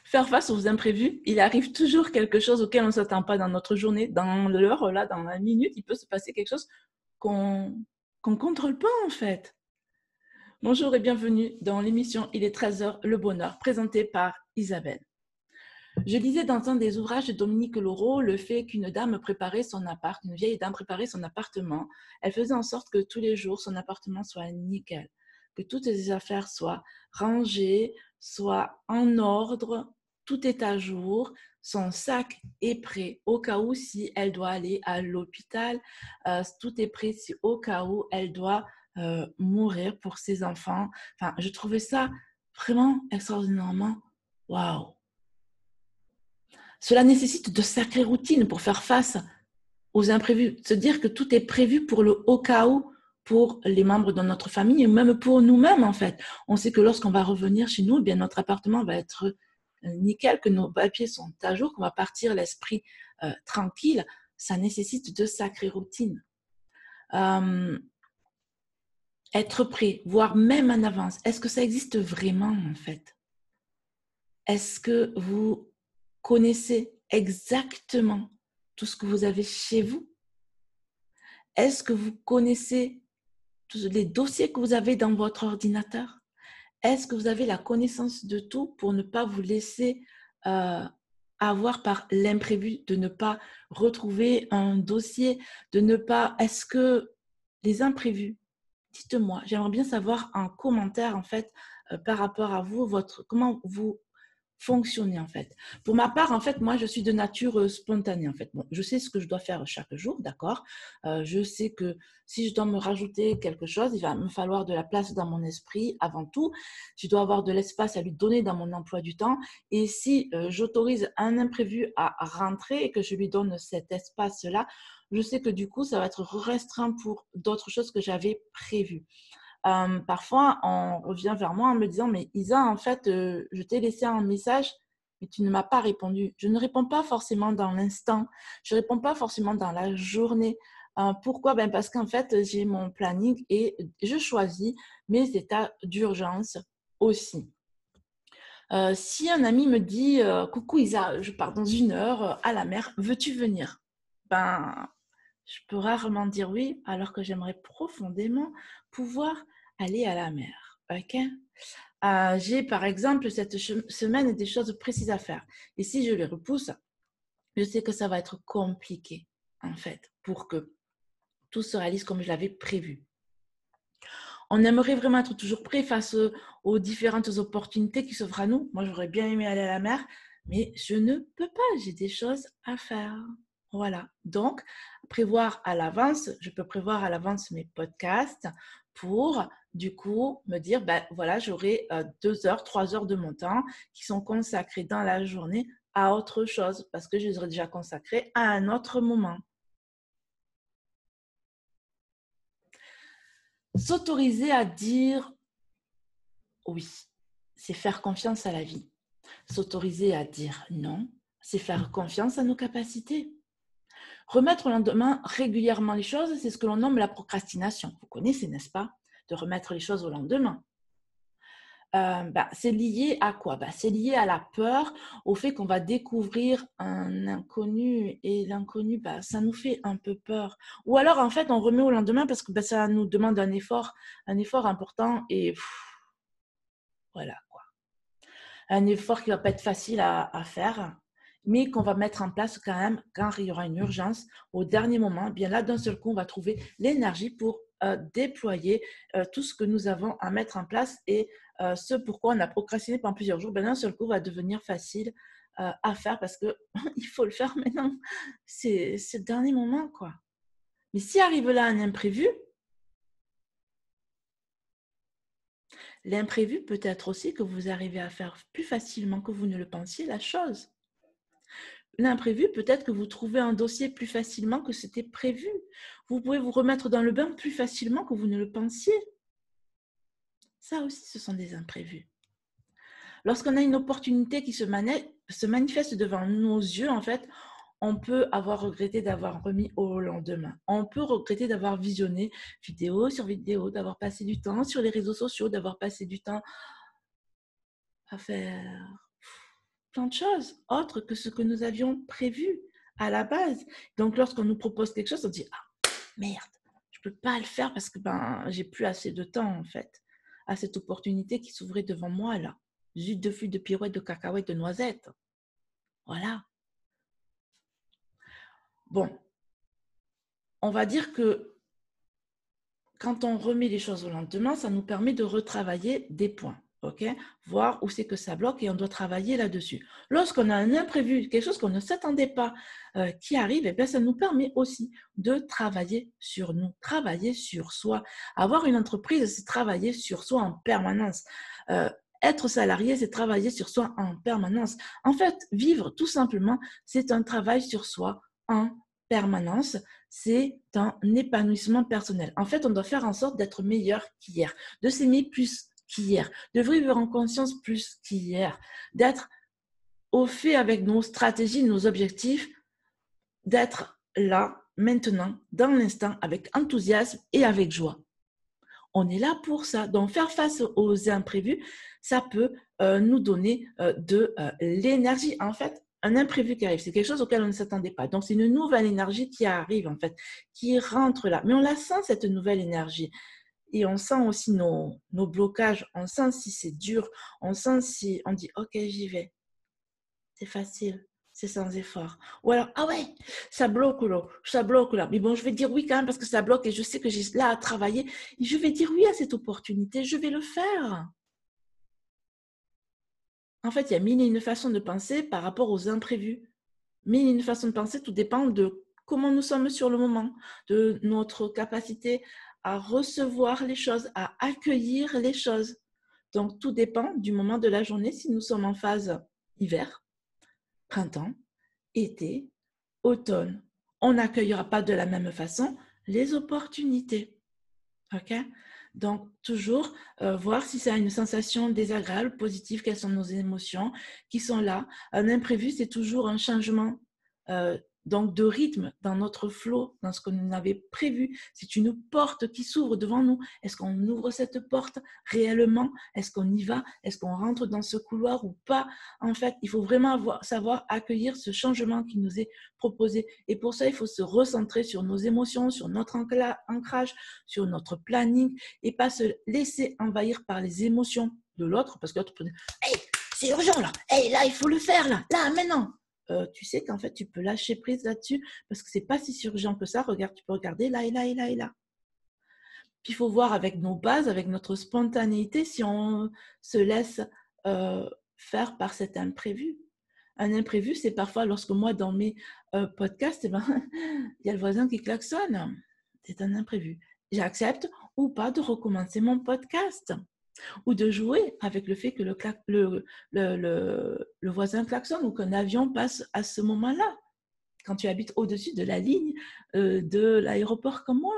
faire face aux imprévus. Il arrive toujours quelque chose auquel on ne s'attend pas dans notre journée, dans l'heure, là, dans la minute. Il peut se passer quelque chose qu'on ne contrôle pas, en fait. Bonjour et bienvenue dans l'émission Il est 13h, le bonheur, présentée par Isabelle. Je lisais dans un des ouvrages de Dominique Leroux le fait qu'une dame préparait son appart, une vieille dame préparait son appartement. Elle faisait en sorte que tous les jours, son appartement soit nickel, que toutes ses affaires soient rangées, soient en ordre, tout est à jour, son sac est prêt au cas où si elle doit aller à l'hôpital, tout est prêt si au cas où elle doit mourir pour ses enfants. Enfin, je trouvais ça vraiment extraordinairement waouh. Cela nécessite de sacrées routines pour faire face aux imprévus. Se dire que tout est prévu pour le au cas où, pour les membres de notre famille et même pour nous-mêmes, en fait. On sait que lorsqu'on va revenir chez nous, bien notre appartement va être nickel, que nos papiers sont à jour, qu'on va partir l'esprit tranquille. Ça nécessite de sacrées routines. Être prêt, voire même en avance. Est-ce que ça existe vraiment, en fait? Est-ce que vous connaissez exactement tout ce que vous avez chez vous? Est-ce que vous connaissez tous les dossiers que vous avez dans votre ordinateur? Est-ce que vous avez la connaissance de tout pour ne pas vous laisser avoir par l'imprévu, de ne pas retrouver un dossier, de ne pas... Est-ce que les imprévus, dites-moi, j'aimerais bien savoir en commentaire en fait par rapport à vous, comment vous fonctionner en fait. Pour ma part, en fait, moi, je suis de nature spontanée en fait. Bon, je sais ce que je dois faire chaque jour, d'accord. Je sais que si je dois me rajouter quelque chose, il va me falloir de la place dans mon esprit avant tout. Je dois avoir de l'espace à lui donner dans mon emploi du temps. Et si j'autorise un imprévu à rentrer et que je lui donne cet espace-là, je sais que du coup, ça va être restreint pour d'autres choses que j'avais prévues. Parfois, on revient vers moi en me disant « Mais Isa, en fait, je t'ai laissé un message, mais tu ne m'as pas répondu. » Je ne réponds pas forcément dans l'instant. Je ne réponds pas forcément dans la journée. Pourquoi? Parce qu'en fait, j'ai mon planning et je choisis mes états d'urgence aussi. Si un ami me dit « Coucou Isa, je pars dans 1 heure à la mer, veux-tu venir ?» Je peux rarement dire oui, alors que j'aimerais profondément pouvoir aller à la mer. Ok? J'ai par exemple cette semaine des choses précises à faire. Et si je les repousse, je sais que ça va être compliqué, en fait, pour que tout se réalise comme je l'avais prévu. On aimerait vraiment être toujours prêt face aux différentes opportunités qui s'offrent à nous. Moi, j'aurais bien aimé aller à la mer, mais je ne peux pas. J'ai des choses à faire. Voilà. Donc, prévoir à l'avance, je peux prévoir à l'avance mes podcasts pour, du coup, me dire, voilà, j'aurai 2 heures, 3 heures de mon temps qui sont consacrés dans la journée à autre chose parce que je les aurais déjà consacrés à un autre moment. S'autoriser à dire oui, c'est faire confiance à la vie. S'autoriser à dire non, c'est faire confiance à nos capacités. Remettre au lendemain régulièrement les choses, c'est ce que l'on nomme la procrastination. Vous connaissez, n'est-ce pas? De remettre les choses au lendemain. C'est lié à quoi? C'est lié à la peur, au fait qu'on va découvrir un inconnu et l'inconnu, ça nous fait un peu peur. Ou alors, en fait, on remet au lendemain parce que ça nous demande un effort important et voilà. Un effort qui ne va pas être facile à faire, mais qu'on va mettre en place quand même quand il y aura une urgence au dernier moment. Bien là, d'un seul coup, on va trouver l'énergie pour déployer tout ce que nous avons à mettre en place et ce pourquoi on a procrastiné pendant plusieurs jours, d'un seul coup, va devenir facile à faire parce qu'il faut le faire maintenant. C'est le dernier moment, quoi. Mais si arrive là un imprévu, l'imprévu peut être aussi que vous arrivez à faire plus facilement que vous ne le pensiez la chose. L'imprévu, peut-être que vous trouvez un dossier plus facilement que c'était prévu. Vous pouvez vous remettre dans le bain plus facilement que vous ne le pensiez. Ça aussi, ce sont des imprévus. Lorsqu'on a une opportunité qui se manifeste devant nos yeux, en fait, on peut avoir regretté d'avoir remis au lendemain. On peut regretter d'avoir visionné vidéo sur vidéo, d'avoir passé du temps sur les réseaux sociaux, d'avoir passé du temps à faire tant de choses autres que ce que nous avions prévu à la base. Donc, lorsqu'on nous propose quelque chose, on dit « Ah, merde, je ne peux pas le faire parce que j'ai plus assez de temps, en fait, à cette opportunité qui s'ouvrait devant moi, là. Zut de flûte, de pirouette, de cacahuètes, de noisettes. » Voilà. Bon, on va dire que quand on remet les choses au lendemain, ça nous permet de retravailler des points, ok? Voir où c'est que ça bloque et on doit travailler là-dessus. Lorsqu'on a un imprévu, quelque chose qu'on ne s'attendait pas qui arrive, eh bien, ça nous permet aussi de travailler sur nous, travailler sur soi. Avoir une entreprise, c'est travailler sur soi en permanence. Être salarié, c'est travailler sur soi en permanence. En fait, vivre, tout simplement, c'est un travail sur soi en permanence. C'est un épanouissement personnel. En fait, on doit faire en sorte d'être meilleur qu'hier, de s'aimer plus qu'hier, de vivre en conscience plus qu'hier, d'être au fait avec nos stratégies, nos objectifs, d'être là, maintenant, dans l'instant, avec enthousiasme et avec joie. On est là pour ça. Donc, faire face aux imprévus, ça peut nous donner de l'énergie. En fait, un imprévu qui arrive, c'est quelque chose auquel on ne s'attendait pas. Donc, c'est une nouvelle énergie qui arrive, en fait, qui rentre là. Mais on la sent, cette nouvelle énergie. Et on sent aussi nos blocages. On sent si c'est dur. On sent si on dit, OK, j'y vais. C'est facile. C'est sans effort. Ou alors, ah ouais, ça bloque là, ça bloque là. Mais bon, je vais dire oui quand même parce que ça bloque et je sais que j'ai là à travailler. Et je vais dire oui à cette opportunité, je vais le faire. En fait, il y a mille et une façons de penser par rapport aux imprévus. Mille et une façons de penser, tout dépend de comment nous sommes sur le moment, de notre capacité à recevoir les choses, à accueillir les choses. Donc, tout dépend du moment de la journée si nous sommes en phase hiver, printemps, été, automne. On n'accueillera pas de la même façon les opportunités. OK? Donc, toujours voir si ça a une sensation désagréable, positive, quelles sont nos émotions qui sont là. Un imprévu, c'est toujours un changement donc de rythme dans notre flow, dans ce que nous avions prévu. C'est une porte qui s'ouvre devant nous. Est-ce qu'on ouvre cette porte réellement? Est-ce qu'on y va? Est-ce qu'on rentre dans ce couloir ou pas? En fait, il faut vraiment savoir accueillir ce changement qui nous est proposé. Et pour ça, il faut se recentrer sur nos émotions, sur notre ancrage, sur notre planning et pas se laisser envahir par les émotions de l'autre parce que l'autre peut dire « Hey, c'est urgent là! Hey, là, il faut le faire là! Là, maintenant! » Tu sais qu'en fait, tu peux lâcher prise là-dessus parce que c'est pas si urgent que ça. Regarde, tu peux regarder là et là et là et là. Puis il faut voir avec nos bases, avec notre spontanéité, si on se laisse faire par cet imprévu. Un imprévu, c'est parfois lorsque moi, dans mes podcasts, il y a le voisin qui klaxonne. C'est un imprévu. J'accepte ou pas de recommencer mon podcast ou de jouer avec le fait que le voisin klaxonne ou qu'un avion passe à ce moment-là, quand tu habites au-dessus de la ligne de l'aéroport comme moi.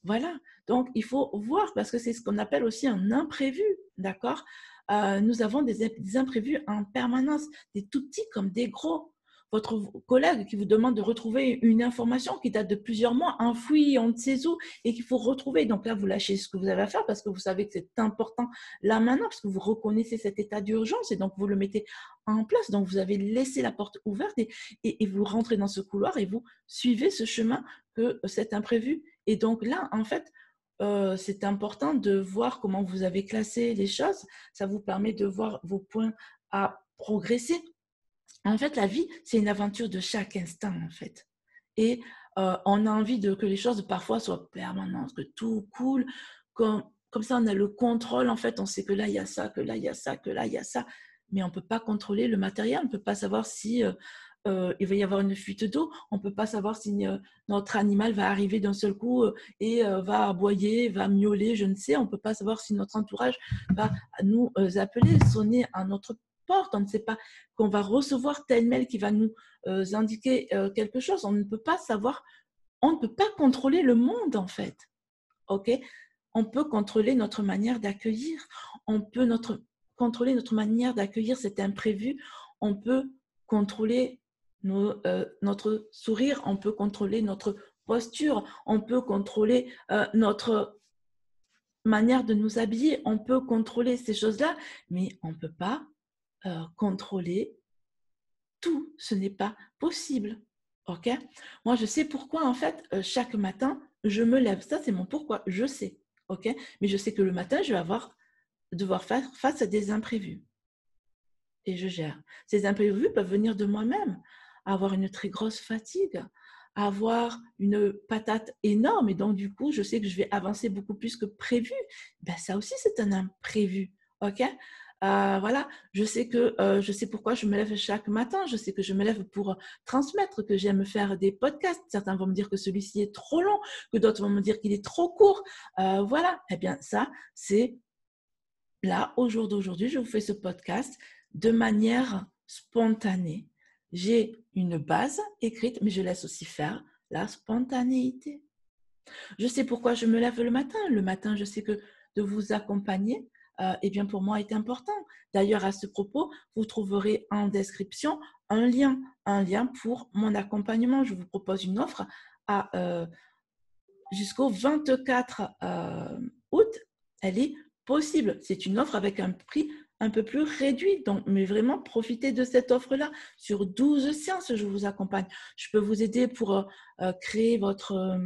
Voilà, donc il faut voir parce que c'est ce qu'on appelle aussi un imprévu, d'accord? Nous avons des imprévus en permanence, des tout petits comme des gros. Votre collègue qui vous demande de retrouver une information qui date de plusieurs mois, enfouie on ne sait où, et qu'il faut retrouver. Donc là, vous lâchez ce que vous avez à faire parce que vous savez que c'est important là maintenant, parce que vous reconnaissez cet état d'urgence et donc vous le mettez en place. Donc vous avez laissé la porte ouverte et vous rentrez dans ce couloir et vous suivez ce chemin que cet imprévu. Et donc là, en fait, c'est important de voir comment vous avez classé les choses. Ça vous permet de voir vos points à progresser. En fait, la vie, c'est une aventure de chaque instant, en fait. Et on a envie que les choses, parfois, soient permanentes, que tout coule. Comme ça, on a le contrôle. En fait, on sait que là, il y a ça, que là, il y a ça, que là, il y a ça. Mais on ne peut pas contrôler le matériel. On ne peut pas savoir si il va y avoir une fuite d'eau. On ne peut pas savoir si notre animal va arriver d'un seul coup et va aboyer, va miauler, je ne sais. On ne peut pas savoir si notre entourage va nous appeler, sonner à notre porte. On ne sait pas qu'on va recevoir tel mail qui va nous indiquer quelque chose. On ne peut pas savoir, on ne peut pas contrôler le monde en fait. Ok? On peut contrôler notre manière d'accueillir. On peut contrôler notre manière d'accueillir cet imprévu. On peut contrôler notre sourire. On peut contrôler notre posture. On peut contrôler notre manière de nous habiller. On peut contrôler ces choses-là, mais on ne peut pas contrôler tout, ce n'est pas possible. OK? Moi, je sais pourquoi, en fait, chaque matin, je me lève. Ça, c'est mon pourquoi. Je sais. OK? Mais je sais que le matin, je vais devoir faire face à des imprévus et je gère. Ces imprévus peuvent venir de moi-même, avoir une très grosse fatigue, avoir une patate énorme et donc du coup, je sais que je vais avancer beaucoup plus que prévu. Ben, ça aussi, c'est un imprévu. OK? Voilà, je sais pourquoi je me lève chaque matin. Je sais que je me lève pour transmettre, que j'aime faire des podcasts. Certains vont me dire que celui-ci est trop long, que d'autres vont me dire qu'il est trop court. Voilà, eh bien ça, c'est là, au jour d'aujourd'hui, je vous fais ce podcast de manière spontanée. J'ai une base écrite, mais je laisse aussi faire la spontanéité. Je sais pourquoi je me lève le matin. Le matin, je sais que de vous accompagner, eh bien pour moi est important. D'ailleurs, à ce propos, vous trouverez en description un lien pour mon accompagnement. Je vous propose une offre jusqu'au 24 août. Elle est possible. C'est une offre avec un prix un peu plus réduit. Donc, mais vraiment, profitez de cette offre-là. Sur 12 séances, je vous accompagne. Je peux vous aider pour créer votre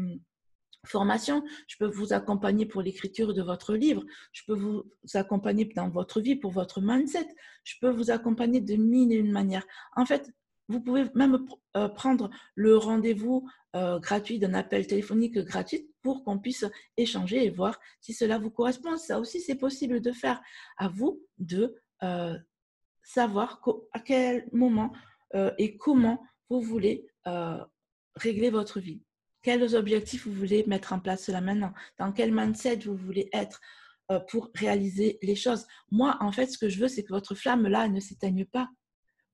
formation. Je peux vous accompagner pour l'écriture de votre livre. Je peux vous accompagner dans votre vie, pour votre mindset. Je peux vous accompagner de mille et une manières. En fait, vous pouvez même prendre le rendez-vous gratuit d'un appel téléphonique gratuit pour qu'on puisse échanger et voir si cela vous correspond. Ça aussi, c'est possible de faire. À vous de savoir à quel moment et comment vous voulez régler votre vie. Quels objectifs vous voulez mettre en place là maintenant? Dans quel mindset vous voulez être pour réaliser les choses? Moi, en fait, ce que je veux, c'est que votre flamme-là ne s'éteigne pas,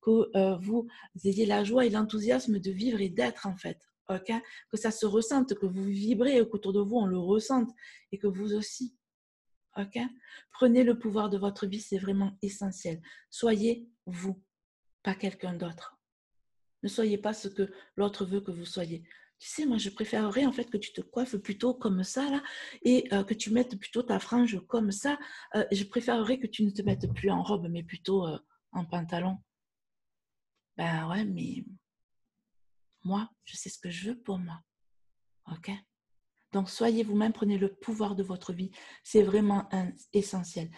que vous ayez la joie et l'enthousiasme de vivre et d'être, en fait. Okay? Que ça se ressente, que vous vibrez et qu'autour de vous, on le ressente et que vous aussi. OK? Prenez le pouvoir de votre vie, c'est vraiment essentiel. Soyez vous, pas quelqu'un d'autre. Ne soyez pas ce que l'autre veut que vous soyez. Tu sais, moi, je préférerais en fait que tu te coiffes plutôt comme ça, là, et que tu mettes plutôt ta frange comme ça. Je préférerais que tu ne te mettes plus en robe, mais plutôt en pantalon. Ben ouais, mais moi, je sais ce que je veux pour moi. OK? Donc, soyez vous-même, prenez le pouvoir de votre vie. C'est vraiment essentiel.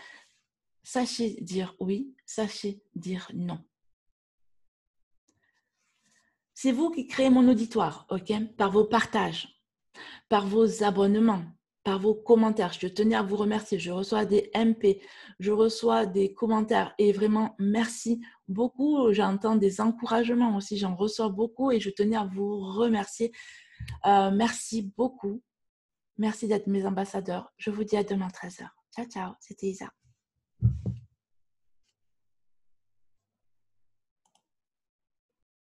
Sachez dire oui, sachez dire non. C'est vous qui créez mon auditoire, ok? Par vos partages, par vos abonnements, par vos commentaires. Je tenais à vous remercier. Je reçois des MP, je reçois des commentaires et vraiment merci beaucoup. J'entends des encouragements aussi, j'en reçois beaucoup et je tenais à vous remercier. Merci beaucoup. Merci d'être mes ambassadeurs. Je vous dis à demain 13h. Ciao, ciao. C'était Isa.